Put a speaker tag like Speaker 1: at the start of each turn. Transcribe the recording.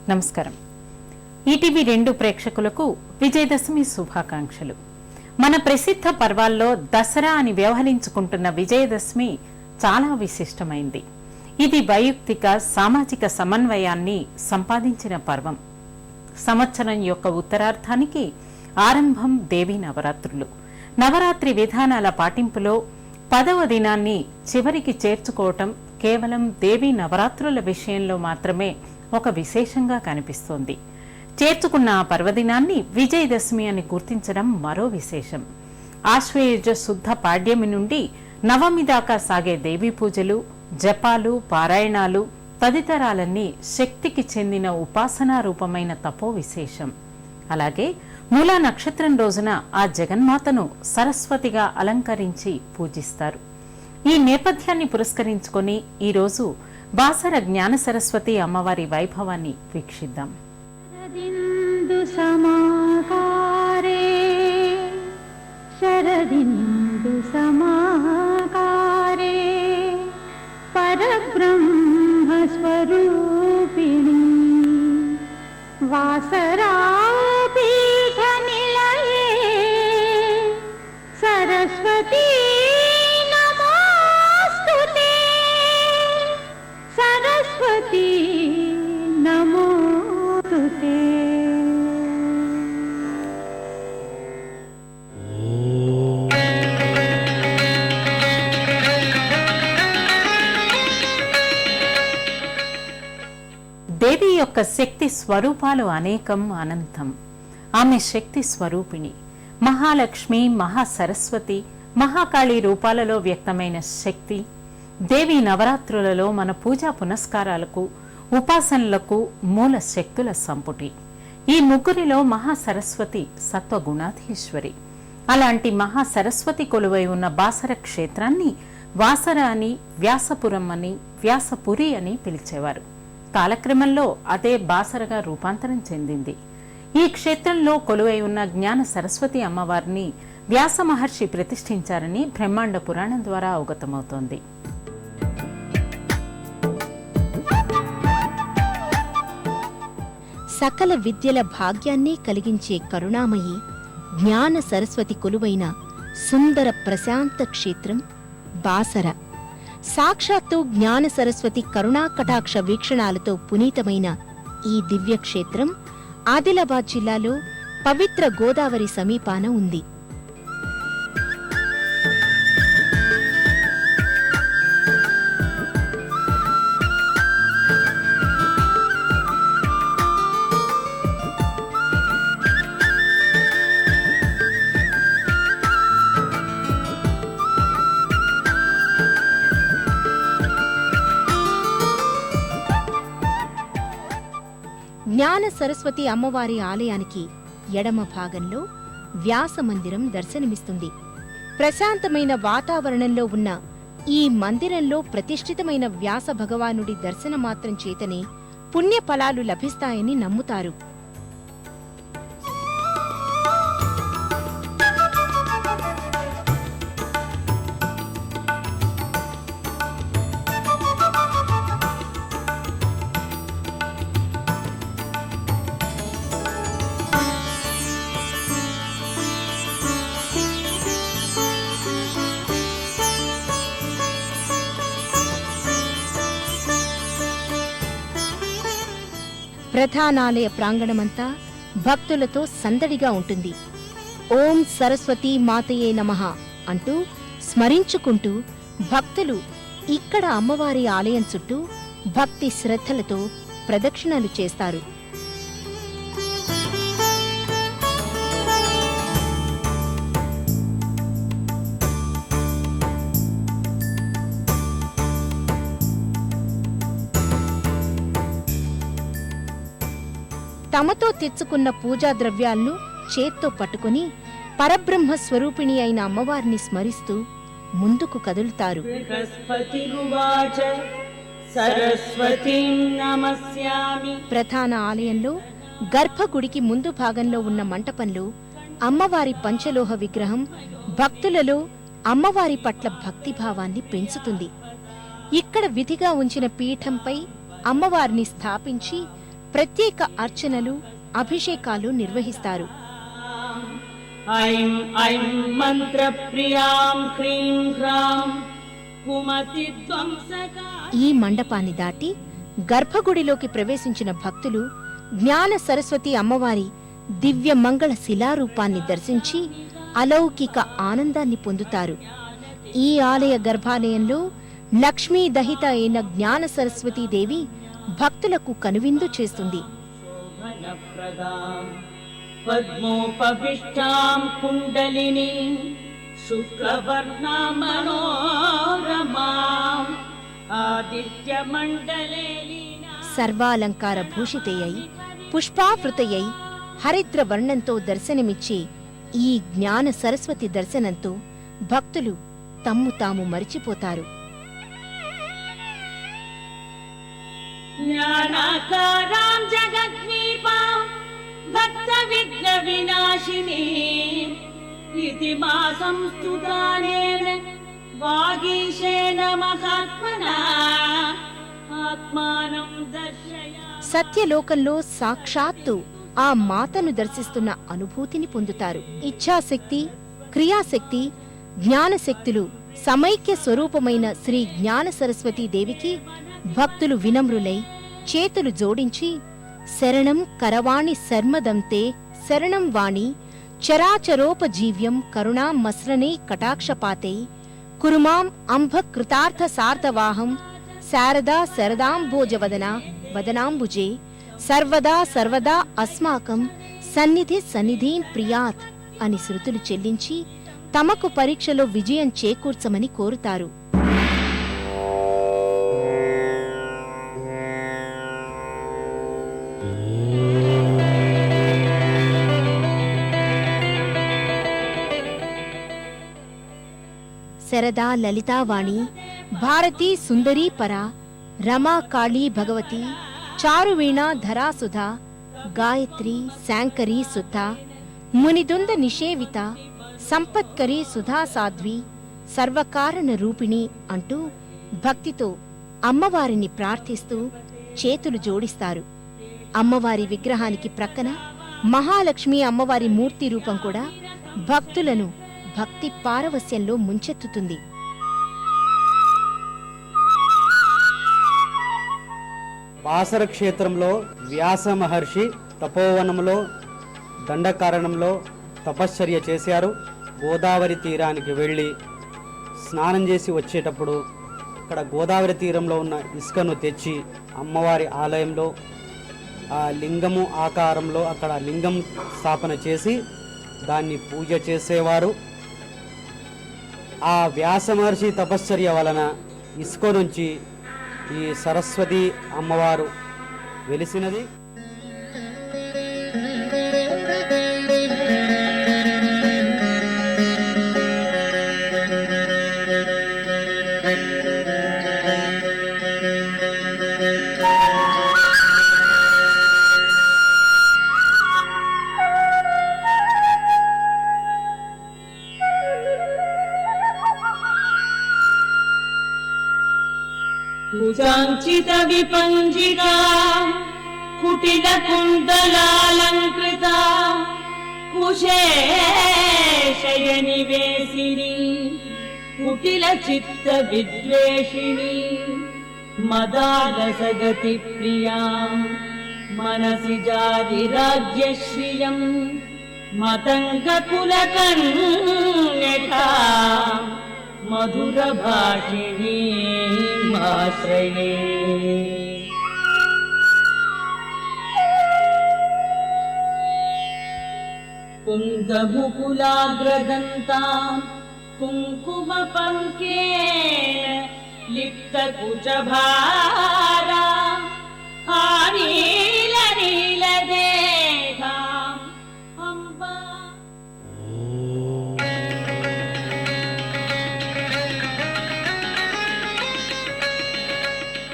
Speaker 1: నమస్కారం. ఈటీవీ 2 ప్రేక్షకులకు విజయదశమి శుభాకాంక్షలు. మన ప్రసిద్ధ పర్వాల్లో దసరా అని వ్యవహరించుకుంటున్న విజయదశమి చాలా విశిష్టమైంది. ఇది వైయక్తిక సామాజిక సమన్వయాన్ని సంపాదించిన పర్వం. సంవత్సరం యొక్క ఉత్తరార్థానికి ఆరంభం దేవీ నవరాత్రులు. నవరాత్రి విధానాల పాటింపులో 10వ దినాన్ని చివరికి చేర్చుకోవటం కేవలం దేవీ నవరాత్రుల విషయంలో మాత్రమే ఒక విశేషంగా కనిపిస్తోంది. చేర్చుకున్న ఆ పర్వదినాన్ని విజయదశమి అని గుర్తించడం మరో విశేషం. ఆశ్వయుజ శుద్ధ పాడ్యమి నుండి నవమి దాకా సాగే దేవీ పూజలు, జపాలు, పారాయణాలు తదితరాలన్నీ శక్తికి చెందిన ఉపాసనా రూపమైన తపో విశేషం. అలాగే మూలా నక్షత్రం రోజున ఆ జగన్మాతను సరస్వతిగా అలంకరించి పూజిస్తారు. ఈ నేపథ్యాన్ని పురస్కరించుకొని ఈరోజు బాసర జ్ఞాన సరస్వతి అమ్మవారి వైభవాన్ని వీక్షిద్దాం.
Speaker 2: శరదిందు సమాకారే పరబ్రహ్మ స్వరూపిణి వాసరాపీఠ నిలయే సరస్వతి నమోస్తుతే సరస్వతి నమోస్తుతే.
Speaker 1: దేవి యొక్క శక్తి స్వరూపాలు అనేకం, అనంతం. ఆమె శక్తి స్వరూపిణి. మహాలక్ష్మి, మహాసరస్వతి, మహాకాళి రూపాలలో వ్యక్తమైన శక్తి దేవి నవరాత్రులలో మన పూజా పునస్కారాలకు, ఉపాసనలకు మూల శక్తుల సంపుటి. ఈ ముగ్గురిలో మహాసరస్వతి సత్వగుణాధీశ్వరి. అలాంటి మహాసరస్వతి కొలువై ఉన్న బాసర క్షేత్రాన్ని వాసర అని, వ్యాసపురం అని, వ్యాసపురి అని పిలిచేవారు. కాలక్రమంలో అదే బాసరగా రూపాంతరం చెందింది. ఈ క్షేత్రంలో కొలువై ఉన్న జ్ఞాన సరస్వతి అమ్మవారిని వ్యాస మహర్షి ప్రతిష్ఠించారని బ్రహ్మాండ పురాణం ద్వారా అవగతమవుతోంది.
Speaker 3: సకల విద్యల భాగ్యాన్ని కలిగించే కరుణామయి జ్ఞాన సరస్వతి కొలువైన సుందర ప్రశాంత క్షేత్రం బాసర. సాక్షాత్తు జ్ఞాన సరస్వతి కరుణా కటాక్ష వీక్షణాలతో పునీతమైన ఈ దివ్యక్షేత్రం ఆదిలాబాద్ జిల్లాలో పవిత్ర గోదావరి సమీపాన ఉంది. జ్ఞాన సరస్వతి అమ్మవారి ఆలయానికి ఎడమ భాగంలో వ్యాస మందిరం దర్శనమిస్తుంది. ప్రశాంతమైన వాతావరణంలో ఉన్న ఈ మందిరంలో ప్రతిష్ఠితమైన వ్యాస భగవానుడి దర్శనమాత్రం చేతనే పుణ్యఫలాలు లభిస్తాయని నమ్ముతారు. ప్రధానాలయ ప్రాంగణమంతా భక్తులతో సందడిగా ఉంటుంది. ఓం సరస్వతీ మాతయే నమః అంటూ స్మరించుకుంటూ భక్తులు ఇక్కడ అమ్మవారి ఆలయం చుట్టూ భక్తి శ్రద్ధలతో ప్రదక్షిణలు చేస్తారు. తమతో తెచ్చుకున్న పూజా ద్రవ్యాలను చేత్తో పట్టుకుని పరబ్రహ్మ స్వరూపిణి అయిన అమ్మవారిని స్మరిస్తూ ముందుకు కదులుతారు. ప్రధాన ఆలయంలో గర్భగుడికి ముందు భాగంలో ఉన్న మంటపంలో అమ్మవారి పంచలోహ విగ్రహం భక్తులలో అమ్మవారి పట్ల భక్తిభావాన్ని పెంచుతుంది. ఇక్కడ విధిగా ఉంచిన పీఠంపై అమ్మవారిని స్థాపించి ప్రత్యేక అర్చనలు, అభిషేకాలు నిర్వహిస్తారు.
Speaker 2: ఐం ఐం మంత్ర ప్రియాం హ్రీం హ్రాం కుమతి ధ్వంసకా.
Speaker 3: ఈ మండపాన్ని దాటి గర్భగుడిలోకి ప్రవేశించిన భక్తులు జ్ఞాన సరస్వతి అమ్మవారి దివ్య మంగళ శిలారూపాన్ని దర్శించి అలౌకిక ఆనందాన్ని పొందుతారు. ఈ ఆలయ గర్భాలయంలో లక్ష్మీ దహిత అయిన జ్ఞాన సరస్వతీదేవి భక్తులకు కనువిందు చేస్తుంది.
Speaker 2: పద్మోపవిష్టాం కుండలిని శుక్లవర్ణాం మనోరమాం ఆదిత్య మండలే
Speaker 3: సర్వాలంకార భూషితయై పుష్పావృతయై హరిద్ర వర్ణంతో దర్శనమిచ్చే ఈ జ్ఞాన సరస్వతి దర్శనంతో భక్తులు తమ్ము తాము మరిచిపోతారు.
Speaker 2: జ్ఞానాకారాం జగద్వీపాం భక్త విఘ్న వినాశినీం ఇతి మా సంస్తుతానేన వాగీశేన మహాత్మనా ఆత్మానం దర్శయ.
Speaker 3: సత్యలోకంలో సాక్షాత్తు ఆ మాతను దర్శిస్తున్న అనుభూతిని పొందుతారు. ఇచ్ఛాశక్తి, క్రియాశక్తి, జ్ఞానశక్తులు సమైక్య స్వరూపమైన శ్రీ జ్ఞాన సరస్వతీ దేవికి భక్తులు వినమ్రులై చేతులు జోడించి శరణం కరవాణి శర్మదంతే శరణం వాణి చరాచరోపజీవ్యం కరుణామస్రనే కటాక్షపాతే కురుమాం అంభ కృతార్థ సార్థవాహం శారదా శరదాంబోజవదనా వదనాంబుజే సర్వదా సర్వదా అస్మాకం సన్నిధి సన్నిధీన్ ప్రియాత్ అని శృతులు చెల్లించి తమకు పరీక్షలో విజయం చేకూర్చమని కోరుతారు. శరదా లలితావాణి, భారతీ సుందరీ పరా, రమా కాళీ భగవతి, చారువీణా ధరాసుధా, గాయత్రి శాంకరీ సుద్ధ, మునిదుంద నిషేవిత, సంపత్కరీ సుధా సాధ్వి, సర్వకారణ రూపిణి అంటూ భక్తితో అమ్మవారిని ప్రార్థిస్తూ చేతులు జోడిస్తారు. అమ్మవారి విగ్రహానికి ప్రక్కన మహాలక్ష్మి అమ్మవారి మూర్తి రూపం కూడా భక్తులను భక్తి పారవస్యంలో ముంచెత్తుతుంది.
Speaker 4: బాసర క్షేత్రంలో వ్యాస మహర్షి తపోవనంలో దండకారణంలో తపశ్చర్య చేశారు. గోదావరి తీరానికి వెళ్ళి స్నానం చేసి వచ్చేటప్పుడు అక్కడ గోదావరి తీరంలో ఉన్న ఇసుకను తెచ్చి అమ్మవారి ఆలయంలో ఆ లింగము ఆకారంలో అక్కడ లింగం స్థాపన చేసి దాన్ని పూజ చేసేవారు. ఆ వ్యాస మహర్షి తపశ్చర్య వలన ఇసుక నుంచి ఈ సరస్వతి అమ్మవారు వెలిసినది.
Speaker 2: కుచాంచిత విపంజికా కుటిల కుండలాలంకృత కుశేషయ నివేశిని కుటిల చిత్త విద్వేషిణి మదాలసగతి ప్రియా మనసి జారి రాజ్యశ్రియం మతంగ కులకన్యకా మధుర భాషిణీ ఆశ్రయే. కుందముకులాగ్రదంతాం కుంకుమ పంకేన లిప్త కుచభారా ఆనీ